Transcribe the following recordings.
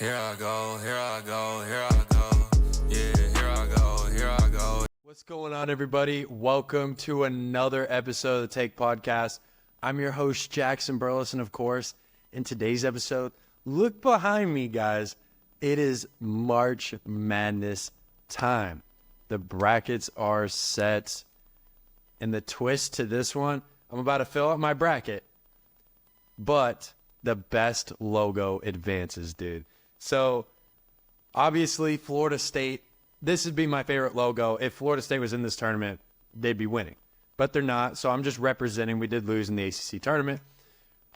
Here I go, here I go, here I go. Yeah, here I go, here I go. What's going on, everybody? Welcome to another episode of the Take Podcast. I'm your host, Jackson Burleson, of course. In today's episode, look behind me, guys. It is March Madness time. The brackets are set. And the twist to this one, I'm about to fill out my bracket, but the best logo advances, dude. So, obviously, Florida State, this would be my favorite logo. If Florida State was in this tournament, they'd be winning. But they're not, so I'm just representing. We did lose in the ACC tournament.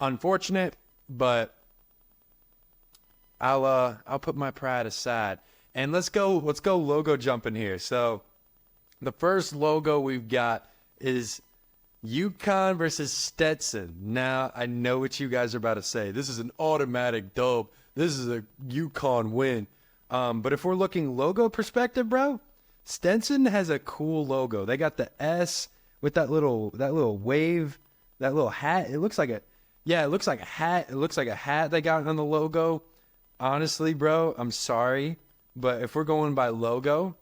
Unfortunate, but I'll put my pride aside. And let's go logo jumping here. So, the first logo we've got is UConn versus Stetson. Now, I know what you guys are about to say. This is an automatic dub. This is a UConn win. But if we're looking logo perspective, bro, Stetson has a cool logo. They got the S with that little wave, that little hat. It looks like a hat. It looks like a hat they got on the logo. Honestly, bro, I'm sorry, but if we're going by logo,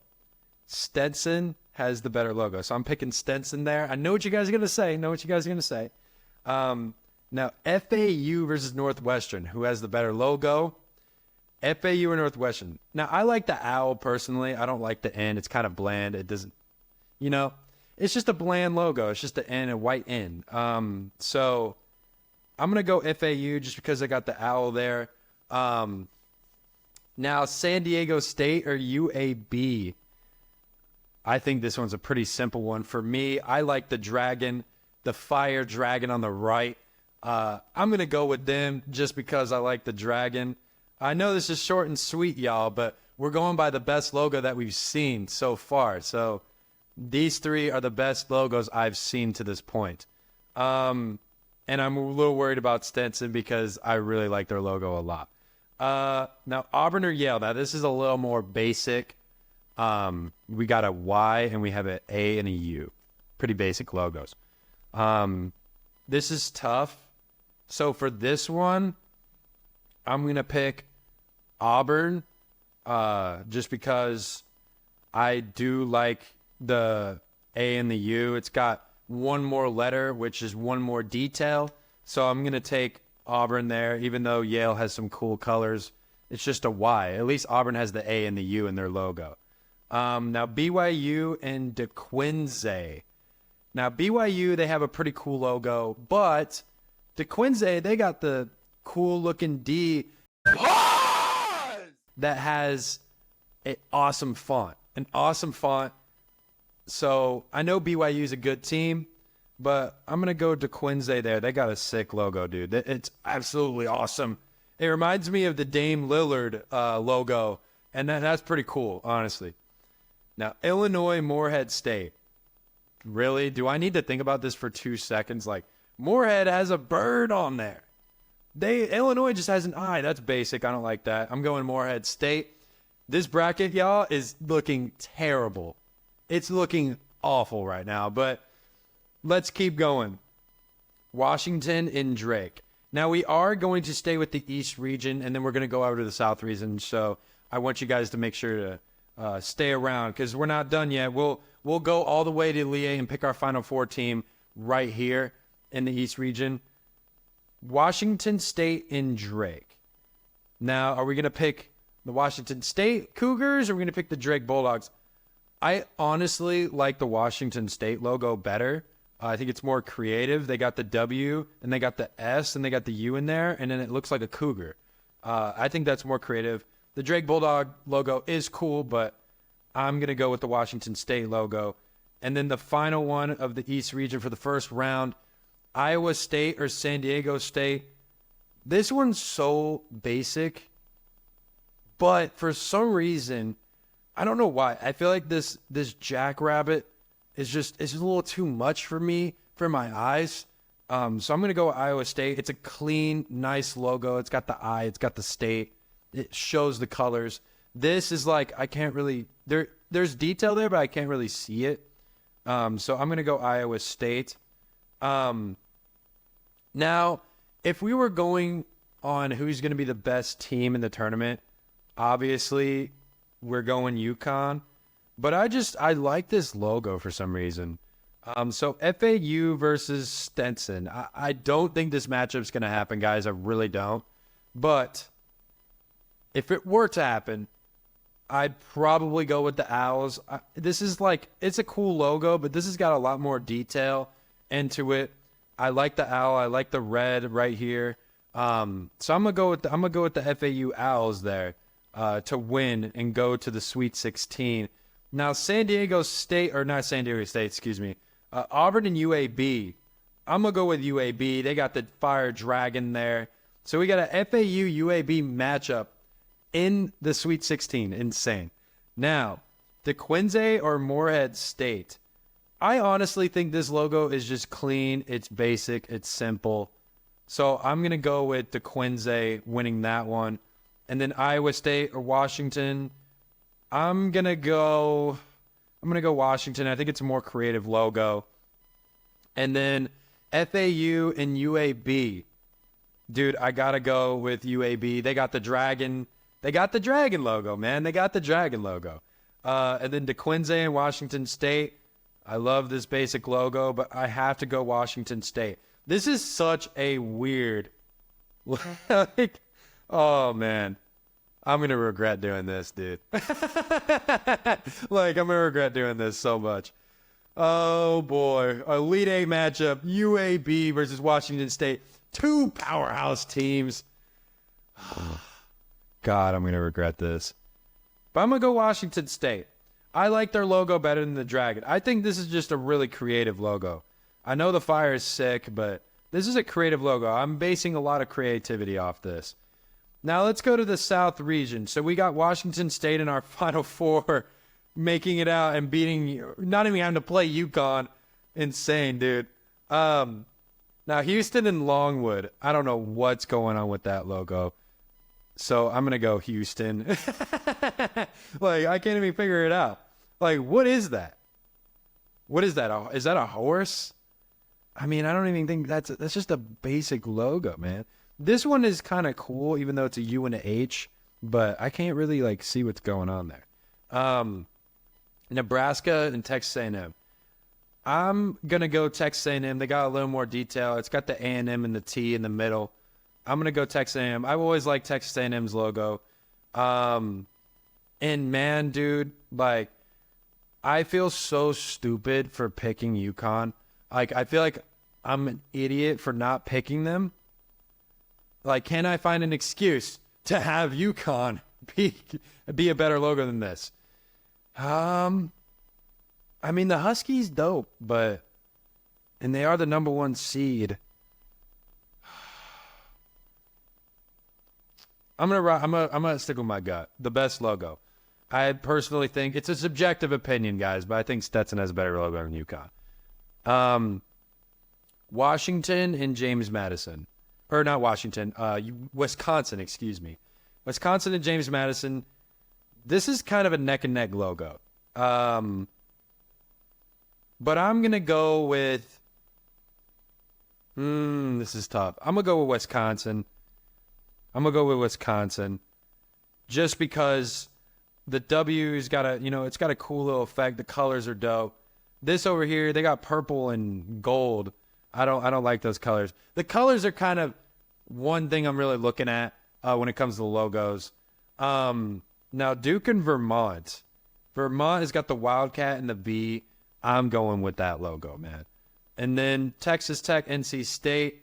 Stetson has the better logo. So I'm picking Stetson there. I know what you guys are going to say. Now, FAU versus Northwestern. Who has the better logo? FAU or Northwestern? Now, I like the owl personally. I don't like the N. It's kind of bland. It doesn't, it's just a bland logo. It's just an N, a white N. So I'm going to go FAU just because I got the owl there. Now, San Diego State or UAB? I think this one's a pretty simple one. For me, I like the dragon, the fire dragon on the right. I'm going to go with them just because I like the dragon. I know this is short and sweet, y'all, but we're going by the best logo that we've seen so far. So these three are the best logos I've seen to this point. And I'm a little worried about Stetson because I really like their logo a lot. Now, Auburn or Yale. Now, this is a little more basic. We got a Y and we have an A and a U. Pretty basic logos. This is tough. So for this one, I'm going to pick Auburn just because I do like the A and the U. It's got one more letter, which is one more detail. So I'm going to take Auburn there, even though Yale has some cool colors. It's just a Y. At least Auburn has the A and the U in their logo. Now, BYU and DeQuincy. Now, BYU, they have a pretty cool logo, but DeQuincy, they got the cool-looking D that has an awesome font. So, I know BYU is a good team, but I'm going to go DeQuincy there. They got a sick logo, dude. It's absolutely awesome. It reminds me of the Dame Lillard logo, and that's pretty cool, honestly. Now, Illinois, Morehead State. Really? Do I need to think about this for 2 seconds? Like, Morehead has a bird on there. Illinois just has an eye. That's basic. I don't like that. I'm going Morehead State. This bracket, y'all, is looking terrible. It's looking awful right now, but let's keep going. Washington and Drake. Now, we are going to stay with the East region, and then we're going to go over to the South region, so I want you guys to make sure to stay around because we're not done yet. We'll go all the way to Lehigh and pick our Final Four team right here in the East region. Washington State and Drake. Now, are we going to pick the Washington State Cougars or are we going to pick the Drake Bulldogs? I honestly like the Washington State logo better. I think it's more creative. They got the W and they got the S and they got the U in there, and then it looks like a cougar. I think that's more creative. The Drake Bulldog logo is cool, but I'm going to go with the Washington State logo. And then the final one of the East region for the first round, Iowa State or San Diego State. This one's so basic, but for some reason, I don't know why. I feel like this jackrabbit is a little too much for me, for my eyes. So I'm going to go with Iowa State. It's a clean, nice logo. It's got the eye. It's got the state. It shows the colors. This is like, I can't really, there's detail there, but I can't really see it. So I'm going to go Iowa State. Now, if we were going on who's going to be the best team in the tournament, Obviously, we're going UConn, but I like this logo for some reason. So FAU versus Stetson. I don't think this matchup's going to happen, guys. I really don't. But if it were to happen, I'd probably go with the Owls. This is like, it's a cool logo, but this has got a lot more detail into it. I like the owl. I like the red right here. So I'm gonna go with the FAU Owls there to win and go to the Sweet 16. Now San Diego State, or not San Diego State, excuse me, Auburn and UAB. I'm gonna go with UAB. They got the Fire Dragon there. So we got a FAU UAB matchup in the Sweet 16. Insane. Now, DeQuincy or Morehead State. I honestly think this logo is just clean. It's basic. It's simple. So I'm going to go with DeQuincy winning that one. And then Iowa State or Washington. I'm going to go Washington. I think it's a more creative logo. And then FAU and UAB. Dude, I got to go with UAB. They got the dragon. They got the dragon logo, man. They got the dragon logo. And then DeQuincy and Washington State. I love this basic logo, but I have to go Washington State. This is such a weird, like, oh man, I'm going to regret doing this, dude. Like, I'm going to regret doing this so much. Oh boy, Elite Eight matchup, UAB versus Washington State. Two powerhouse teams. God, I'm going to regret this. But I'm going to go Washington State. I like their logo better than the dragon. I think this is just a really creative logo. I know the fire is sick, but this is a creative logo. I'm basing a lot of creativity off this. Now let's go to the South region. So we got Washington State in our Final Four, making it out and beating, not even having to play UConn. Insane, dude. Now Houston and Longwood. I don't know what's going on with that logo. So I'm going to go Houston. Like, I can't even figure it out. Like, what is that? What is that? Is that a horse? I mean, I don't even think that's just a basic logo, man. This one is kind of cool, even though it's a U and a H, but I can't really, like, see what's going on there. Nebraska and Texas A&M. I'm going to go Texas A&M. They got a little more detail. It's got the A&M and the T in the middle. I'm going to go Texas A&M. I've always liked Texas A&M's logo. And man, dude, like, I feel so stupid for picking UConn. Like, I feel like I'm an idiot for not picking them. Like, can I find an excuse to have UConn be a better logo than this? I mean, the Huskies dope, and they are the number 1 seed. I'm gonna stick with my gut. The best logo. I personally think it's a subjective opinion, guys, but I think Stetson has a better logo than UConn. Washington and James Madison, or not Washington, Wisconsin. Excuse me, Wisconsin and James Madison. This is kind of a neck and neck logo. But I'm gonna go with. This is tough. I'm gonna go with Wisconsin. Just because the W's got it's got a cool little effect. The colors are dope. This over here, they got purple and gold. I don't like those colors. The colors are kind of one thing I'm really looking at when it comes to the logos. Now Duke and Vermont. Vermont has got the Wildcat and the V. I'm going with that logo, man. And then Texas Tech, NC State.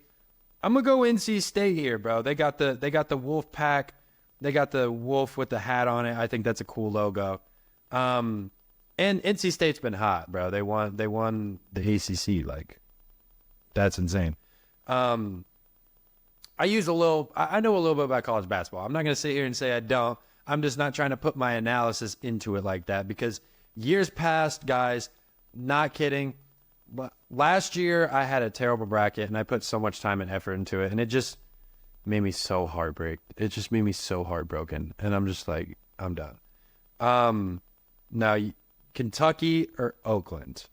I'm gonna go NC State here, bro. They got the Wolf Pack. They got the wolf with the hat on it. I think that's a cool logo. And NC State's been hot, bro. They won the ACC. Like, that's insane. I know a little bit about college basketball. I'm not gonna sit here and say I don't. I'm just not trying to put my analysis into it like that because years past, guys, not kidding. But last year I had a terrible bracket and I put so much time and effort into it and it just made me so heartbreak. It just made me so heartbroken and I'm just like, I'm done. Now Kentucky or Oakland.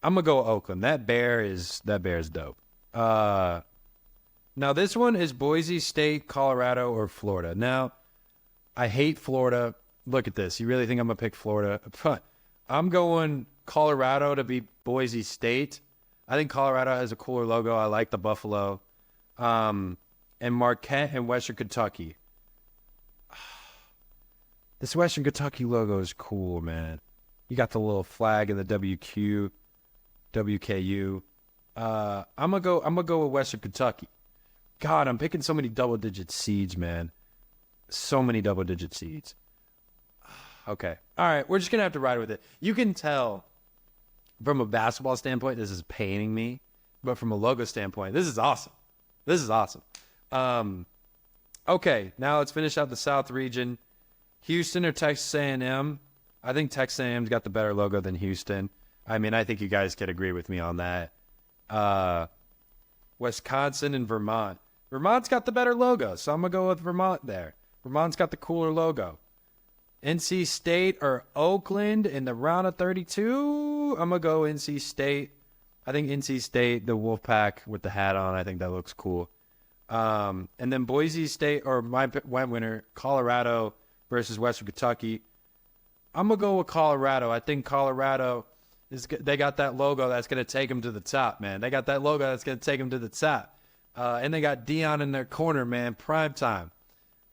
I'm gonna go Oakland. That bear is dope. Now this one is Boise State, Colorado, or Florida. Now I hate Florida. Look at this. You really think I'm going to pick Florida? I'm going Colorado to beat Boise State. I think Colorado has a cooler logo. I like the buffalo. And Marquette and Western Kentucky. This Western Kentucky logo is cool, man. You got the little flag and the WKU. I'm gonna go with Western Kentucky. God, I'm picking so many double-digit seeds, man. So many double-digit seeds. Okay. All right, we're just gonna have to ride with it. You can tell from a basketball standpoint, this is paining me, but from a logo standpoint, this is awesome. This is awesome. Okay, now let's finish out the South region. Houston or Texas A&M? I think Texas A&M's got the better logo than Houston. I mean, I think you guys could agree with me on that. Wisconsin and Vermont. Vermont's got the better logo, so I'm going to go with Vermont there. Vermont's got the cooler logo. NC State or Oakland in the round of 32? I'm going to go NC State. I think NC State, the Wolfpack with the hat on, I think that looks cool. And then Boise State, or my winner, Colorado versus Western Kentucky. I'm going to go with Colorado. I think Colorado, they got that logo that's going to take them to the top, man. They got that logo that's going to take them to the top. And they got Dion in their corner, man, prime time.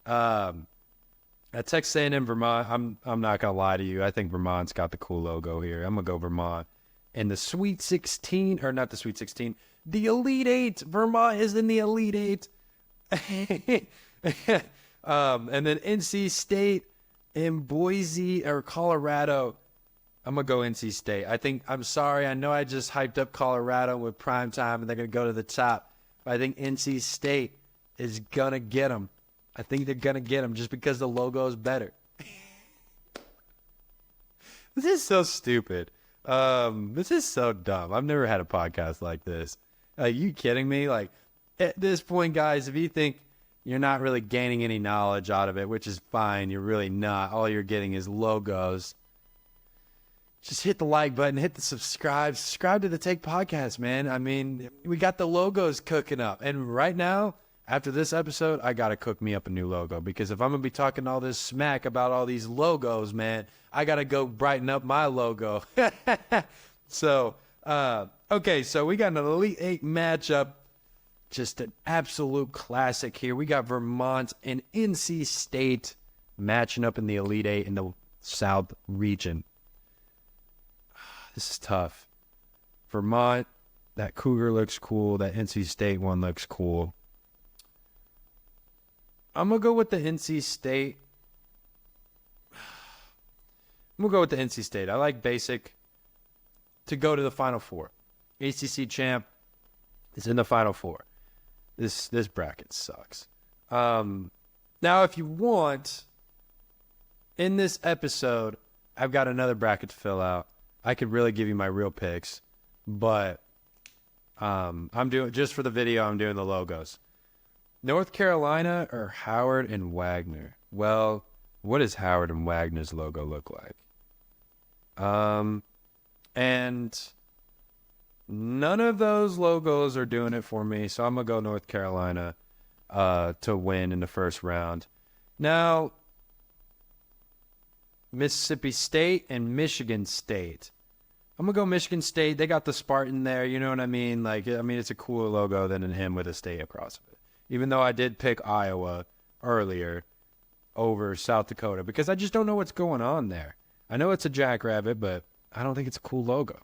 At Texas A&M, Vermont, I'm not going to lie to you. I think Vermont's got the cool logo here. I'm going to go Vermont. In the Sweet 16, or not the Sweet 16, the Elite Eight. Vermont is in the Elite Eight. And then NC State and Boise or Colorado. I'm going to go NC State. I'm sorry. I know I just hyped up Colorado with prime time and they're going to go to the top. But I think NC State is going to get them. I think they're going to get them just because the logo is better. This is so stupid. This is so dumb. I've never had a podcast like this. Are you kidding me? Like, at this point, guys, if you think you're not really gaining any knowledge out of it, which is fine, you're really not. All you're getting is logos. Just hit the like button, hit the subscribe. Subscribe to the Take Podcast, man. I mean, we got the logos cooking up. And right now, after this episode, I got to cook me up a new logo. Because if I'm going to be talking all this smack about all these logos, man, I got to go brighten up my logo. So, okay, so we got an Elite Eight matchup. Just an absolute classic here. We got Vermont and NC State matching up in the Elite Eight in the South region. This is tough. Vermont, that Cougar looks cool. That NC State one looks cool. I'm going to go with the NC State. I'm going to go with the NC State. I like basic to go to the Final Four. ACC champ is in the Final Four. This bracket sucks. Now, if you want, in this episode, I've got another bracket to fill out. I could really give you my real picks, but I'm doing, just for the video, I'm doing the logos. North Carolina or Howard and Wagner? Well, what does Howard and Wagner's logo look like? And none of those logos are doing it for me, so I'm going to go North Carolina to win in the first round. Now, Mississippi State and Michigan State. I'm going to go Michigan State. They got the Spartan there, you know what I mean? Like, I mean, it's a cooler logo than him with a state across of it. Even though I did pick Iowa earlier over South Dakota because I just don't know what's going on there. I know it's a jackrabbit, but I don't think it's a cool logo.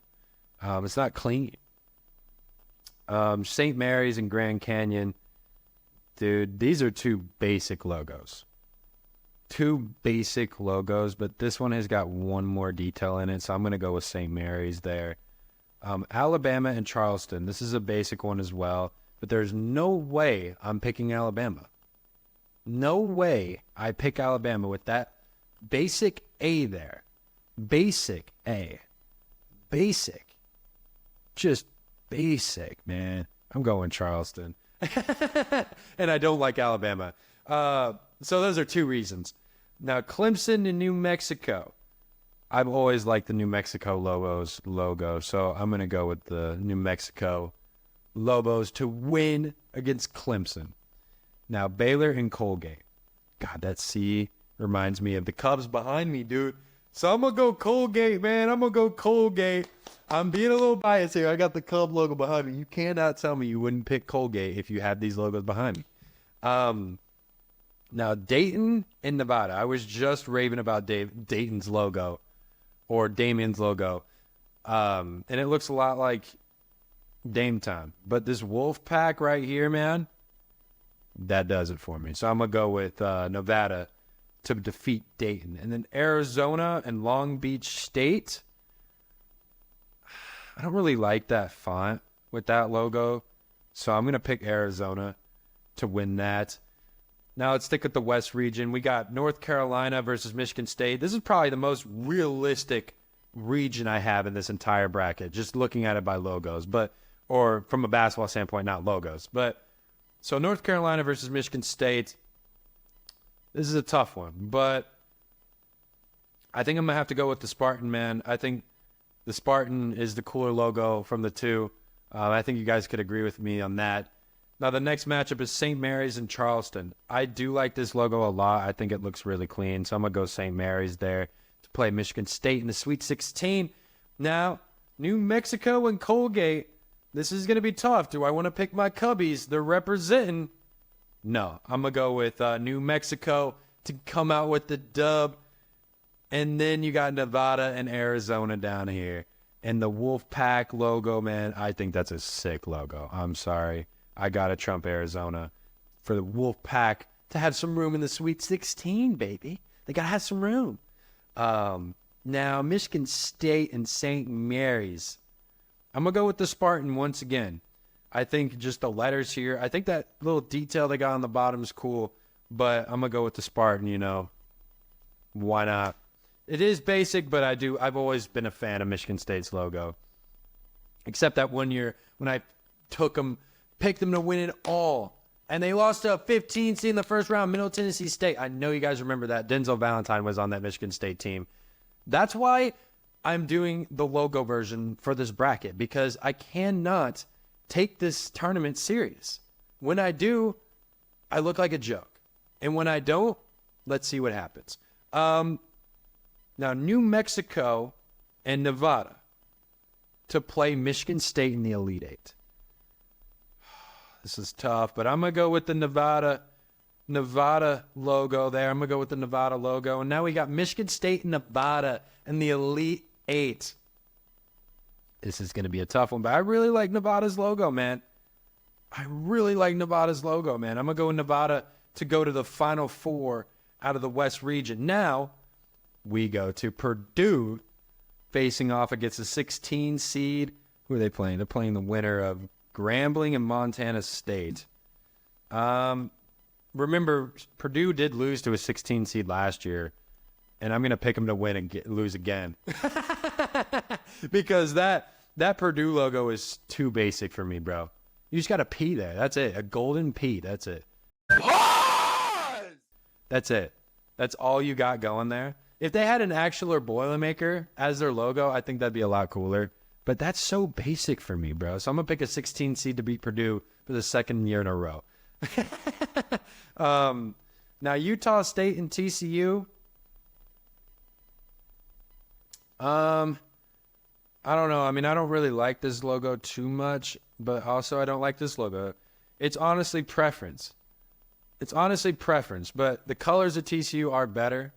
It's not clean. St. Mary's and Grand Canyon. Dude, these are two basic logos. Two basic logos, but this one has got one more detail in it, so I'm going to go with St. Mary's there. Alabama and Charleston. This is a basic one as well, but there's no way I'm picking Alabama. No way I pick Alabama with that basic A there. Basic A. Basic. Just basic, man. I'm going Charleston. And I don't like Alabama. So those are two reasons. Now, Clemson and New Mexico. I've always liked the New Mexico logo, so I'm going to go with the New Mexico Lobos to win against Clemson. Now, Baylor and Colgate. God, that C Reminds me of the Cubs behind me, dude. So I'm going to go Colgate, man. I'm going to go Colgate. I'm being a little biased here. I got the Cub logo behind me. You cannot tell me you wouldn't pick Colgate if you had these logos behind me. Now, Dayton and Nevada. I was just raving about Dayton's logo or Damien's logo. And it looks a lot like Dame Time. But this Wolf Pack right here, man, that does it for me. So I'm going to go with Nevada to defeat Dayton. And then Arizona and Long Beach State. I don't really like that font with that logo. So I'm going to pick Arizona to win that. Now let's stick with the West region. We got North Carolina versus Michigan State. This is probably the most realistic region I have in this entire bracket, just looking at it by logos, or from a basketball standpoint, not logos. But so North Carolina versus Michigan State. This is a tough one, but I think I'm going to have to go with the Spartan, man. I think the Spartan is the cooler logo from the two. I think you guys could agree with me on that. Now, the next matchup is St. Mary's and Charleston. I do like this logo a lot. I think it looks really clean, so I'm going to go St. Mary's there to play Michigan State in the Sweet 16. Now, New Mexico and Colgate. This is going to be tough. Do I want to pick my Cubbies? They're representing. No, I'm going to go with New Mexico to come out with the dub. And then you got Nevada and Arizona down here. And the Wolfpack logo, man, I think that's a sick logo. I'm sorry. I got to trump Arizona for the Wolfpack to have some room in the Sweet 16, baby. They got to have some room. Now, Michigan State and St. Mary's. I'm going to go with the Spartan once again. I think just the letters here. I think that little detail they got on the bottom is cool, but I'm going to go with the Spartan, you know. Why not? It is basic, but I've always been a fan of Michigan State's logo. Except that one year when I picked them to win it all. And they lost to a 15 seed in the first round, Middle Tennessee State. I know you guys remember that. Denzel Valentine was on that Michigan State team. That's why I'm doing the logo version for this bracket, because I cannot take this tournament serious. When I do, I look like a joke. And when I don't, let's see what happens. Now, New Mexico and Nevada to play Michigan State in the Elite Eight. This is tough, but I'm going to go with the Nevada logo there. I'm going to go with the Nevada logo. And now we got Michigan State and Nevada in the Elite Eight. This is going to be a tough one, but I really like Nevada's logo, man. I'm going to go with Nevada to go to the Final Four out of the West region. Now, we go to Purdue facing off against a 16 seed. Who are they playing? They're playing the winner of Grambling and Montana State. Remember, Purdue did lose to a 16 seed last year, and I'm going to pick them to win and lose again. Because that Purdue logo is too basic for me, bro. You just got a P there. That's it. A golden P. That's it. Pause! That's it. That's all you got going there. If they had an actual Boilermaker as their logo, I think that'd be a lot cooler. But that's so basic for me, bro. So I'm going to pick a 16 seed to beat Purdue for the second year in a row. Now, Utah State and TCU. I don't know. I mean, I don't really like this logo too much, but also I don't like this logo. It's honestly preference. But the colors of TCU are better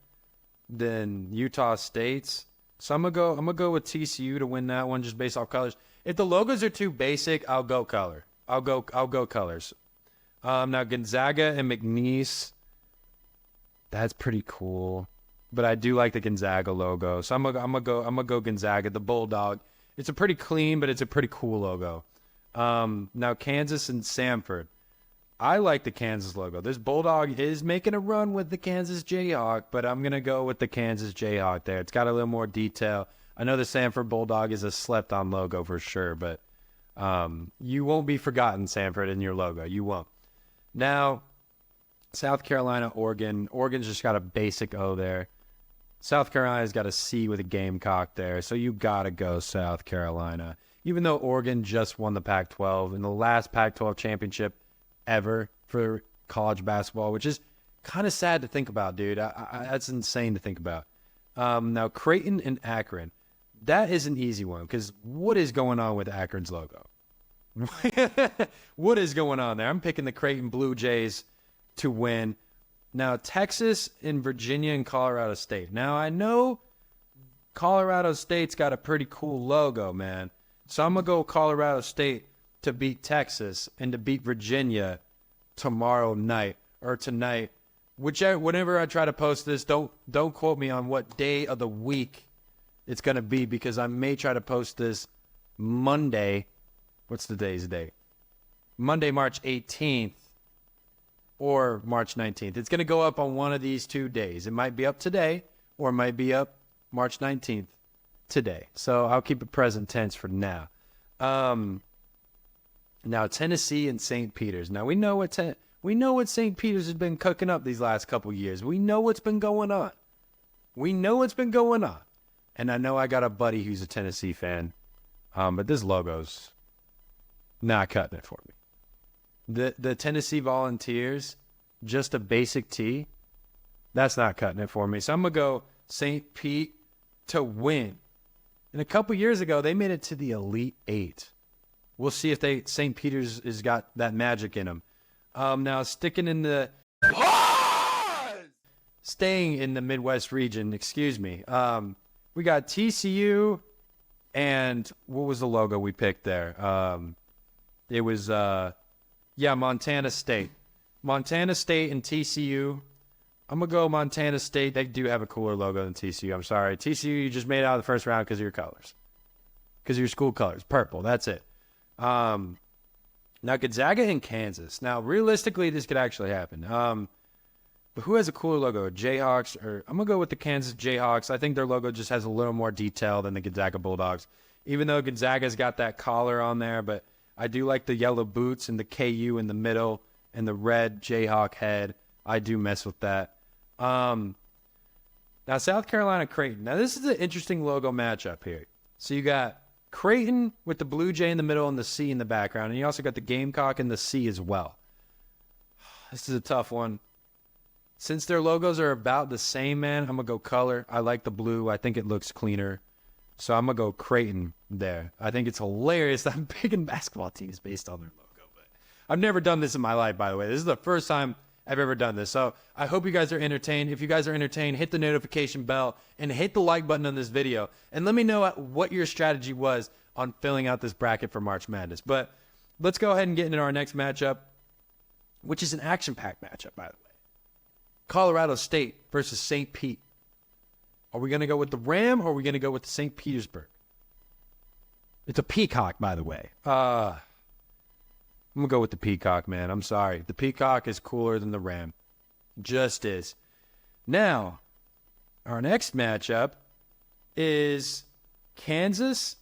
than Utah State's. So I'm gonna go with TCU to win that one just based off colors. If the logos are too basic, I'll go color. I'll go colors. Now Gonzaga and McNeese. That's pretty cool. But I do like the Gonzaga logo. So I'm gonna go Gonzaga, the Bulldog. It's a pretty clean, but it's a pretty cool logo. Now Kansas and Samford. I like the Kansas logo. This Bulldog is making a run with the Kansas Jayhawk, but I'm going to go with the Kansas Jayhawk there. It's got a little more detail. I know the Samford Bulldog is a slept-on logo for sure, but you won't be forgotten, Samford, in your logo. You won't. Now, South Carolina, Oregon. Oregon's just got a basic O there. South Carolina's got a C with a Gamecock there, so you got to go South Carolina. Even though Oregon just won the Pac-12 in the last Pac-12 championship ever for college basketball, which is Kind of sad to think about, dude. That's insane to think about. Now, Creighton and Akron. That is an easy one because what is going on with Akron's logo? What is going on there? I'm picking the Creighton Blue Jays to win. Now, Texas and Virginia and Colorado State. Now, I know Colorado State's got a pretty cool logo, man. So I'm going to go Colorado State to beat Texas and to beat Virginia tomorrow night or tonight. Whenever I try to post this, don't quote me on what day of the week it's going to be because I may try to post this Monday. What's today's date? Monday, March 18th or March 19th. It's going to go up on one of these 2 days. It might be up today or it might be up March 19th today. So I'll keep it present tense for now. Now Tennessee and St. Peter's. Now we know what St. Peter's has been cooking up these last couple years. We know what's been going on. And I know I got a buddy who's a Tennessee fan. But this logo's not cutting it for me. The Tennessee Volunteers, just a basic T, that's not cutting it for me. So I'm going to go St. Pete to win. And a couple years ago, they made it to the Elite Eight. We'll see if St. Peter's has got that magic in them. Now, staying in the Midwest region, excuse me. We got TCU and what was the logo we picked there? It was, Montana State. Montana State and TCU. I'm going to go Montana State. They do have a cooler logo than TCU. I'm sorry. TCU, you just made it out of the first round because of your colors. Because of your school colors. Purple. That's it. Now, Gonzaga and Kansas. Now, realistically, this could actually happen. But who has a cooler logo? Jayhawks? Or I'm going to go with the Kansas Jayhawks. I think their logo just has a little more detail than the Gonzaga Bulldogs. Even though Gonzaga's got that collar on there, but I do like the yellow boots and the KU in the middle and the red Jayhawk head. I do mess with that. Now, South Carolina Creighton. Now, this is an interesting logo matchup here. So you got Creighton with the Blue Jay in the middle and the C in the background. And you also got the Gamecock and the C as well. This is a tough one. Since their logos are about the same, man, I'm going to go color. I like the blue. I think it looks cleaner. So I'm going to go Creighton there. I think it's hilarious that I'm picking basketball teams based on their logo. But I've never done this in my life, by the way. This is the first time I've ever done this. So I hope you guys are entertained. If you guys are entertained, hit the notification bell and hit the like button on this video. And let me know what your strategy was on filling out this bracket for March Madness. But let's go ahead and get into our next matchup, which is an action-packed matchup, by the way. Colorado State versus St. Pete. Are we going to go with the Ram or are we going to go with the St. Petersburg? It's a Peacock, by the way. I'm going to go with the Peacock, man. I'm sorry. The Peacock is cooler than the Ram. Just is. Now, our next matchup is Kansas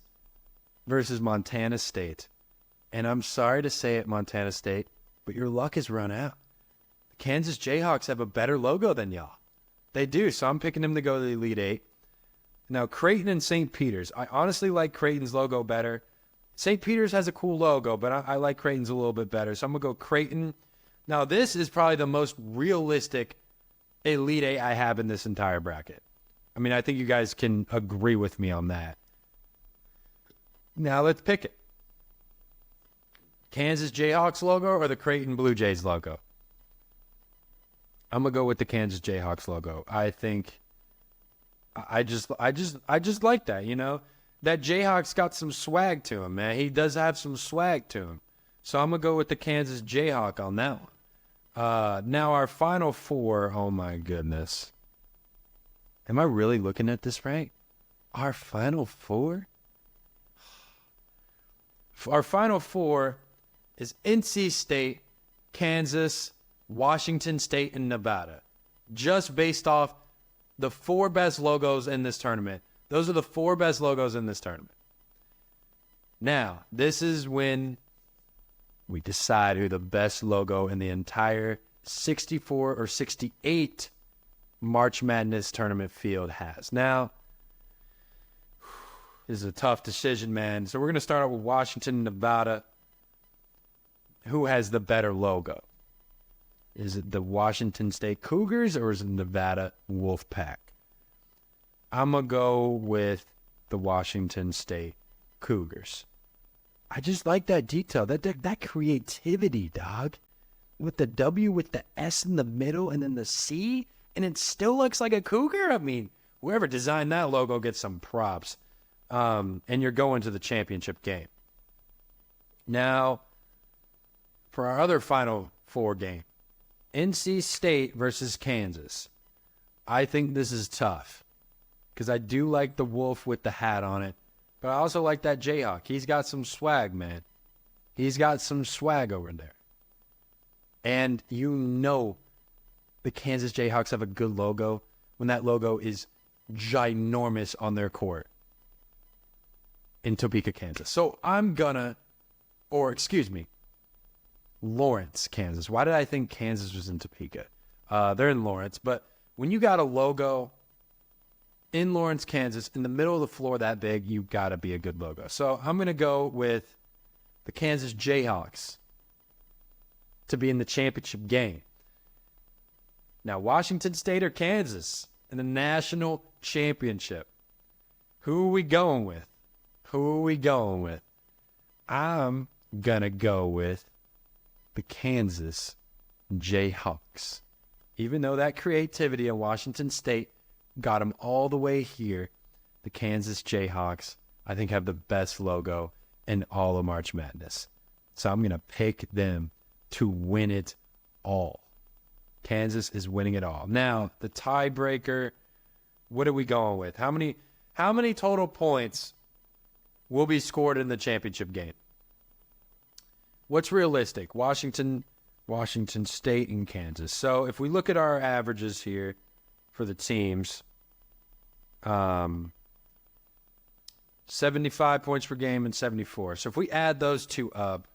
versus Montana State. And I'm sorry to say it, Montana State, but your luck has run out. The Kansas Jayhawks have a better logo than y'all. They do, so I'm picking them to go to the Elite Eight. Now, Creighton and St. Peter's. I honestly like Creighton's logo better. St. Peter's has a cool logo, but I like Creighton's a little bit better. So I'm going to go Creighton. Now, this is probably the most realistic Elite Eight I have in this entire bracket. I mean, I think you guys can agree with me on that. Now, let's pick it. Kansas Jayhawks logo or the Creighton Blue Jays logo? I'm going to go with the Kansas Jayhawks logo. I think I just like that, you know? That Jayhawks got some swag to him, man. He does have some swag to him. So I'm going to go with the Kansas Jayhawk on that one. Now our final four, oh my goodness. Am I really looking at this right? Our final four? Our final four is NC State, Kansas, Washington State, and Nevada. Just based off the four best logos in this tournament. Those are the four best logos in this tournament. Now, this is when we decide who the best logo in the entire 64 or 68 March Madness tournament field has. Now, this is a tough decision, man. So we're going to start out with Washington and Nevada. Who has the better logo? Is it the Washington State Cougars or is it Nevada Wolfpack? I'm going to go with the Washington State Cougars. I just like that detail, that creativity, dog. With the W, with the S in the middle, and then the C, and it still looks like a cougar. I mean, whoever designed that logo gets some props. And you're going to the championship game. Now, for our other Final Four game, NC State versus Kansas. I think this is tough because I do like the wolf with the hat on it, but I also like that Jayhawk. He's got some swag, man. He's got some swag over there. And you know the Kansas Jayhawks have a good logo when that logo is ginormous on their court in Topeka, Kansas. So I'm gonna, Lawrence, Kansas. Why did I think Kansas was in Topeka? They're in Lawrence. But when you got a logo in Lawrence, Kansas, in the middle of the floor that big, you got to be a good logo. So I'm going to go with the Kansas Jayhawks to be in the championship game. Now, Washington State or Kansas in the national championship. Who are we going with? I'm going to go with the Kansas Jayhawks. Even though that creativity in Washington State got them all the way here, the Kansas Jayhawks, I think, have the best logo in all of March Madness. So I'm going to pick them to win it all. Kansas is winning it all. Now, the tiebreaker, what are we going with? How many total points will be scored in the championship game? What's realistic? Washington State, and Kansas. So if we look at our averages here for the teams, 75 points per game and 74. So if we add those two up,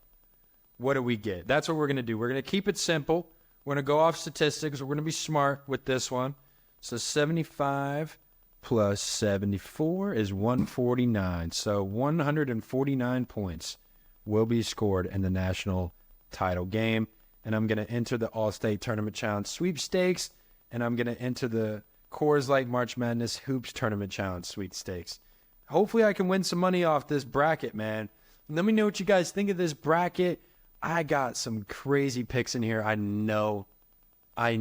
what do we get? That's what we're going to do. We're going to keep it simple. We're going to go off statistics. We're going to be smart with this one. So 75 plus 74 is 149. So 149 points will be scored in the national title game. And I'm going to enter the All-State Tournament Challenge sweepstakes. And I'm going to enter the Coors Light March Madness Hoops Tournament Challenge sweepstakes. Hopefully I can win some money off this bracket, man. Let me know what you guys think of this bracket. I got some crazy picks in here. I know I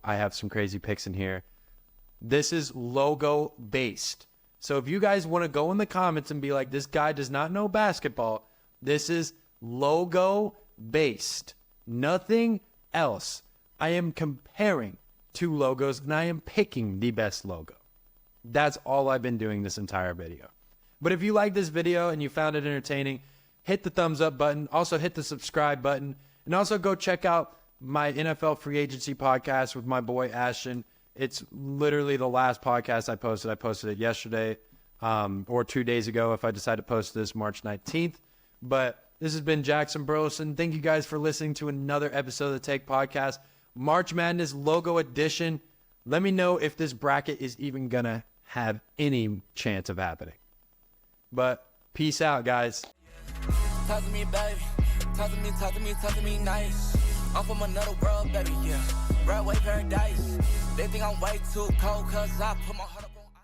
have some crazy picks in here. This is logo based. So if you guys want to go in the comments and be like, this guy does not know basketball, this is logo based. Nothing else. I am comparing two logos and I am picking the best logo. That's all I've been doing this entire video. But if you like this video and you found it entertaining, hit the thumbs up button. Also hit the subscribe button. And also go check out my NFL free agency podcast with my boy Ashton. It's literally the last podcast I posted. I posted it yesterday or 2 days ago if I decide to post this March 19th. But this has been Jackson Burleson. Thank you guys for listening to another episode of the Take Podcast. March Madness Logo Edition. Let me know if this bracket is even going to have any chance of happening. But peace out, guys. Talk to me, baby. Talk to me nice. I'm from another world, baby, yeah. Broadway paradise. They think I'm way too cold, cause I put my heart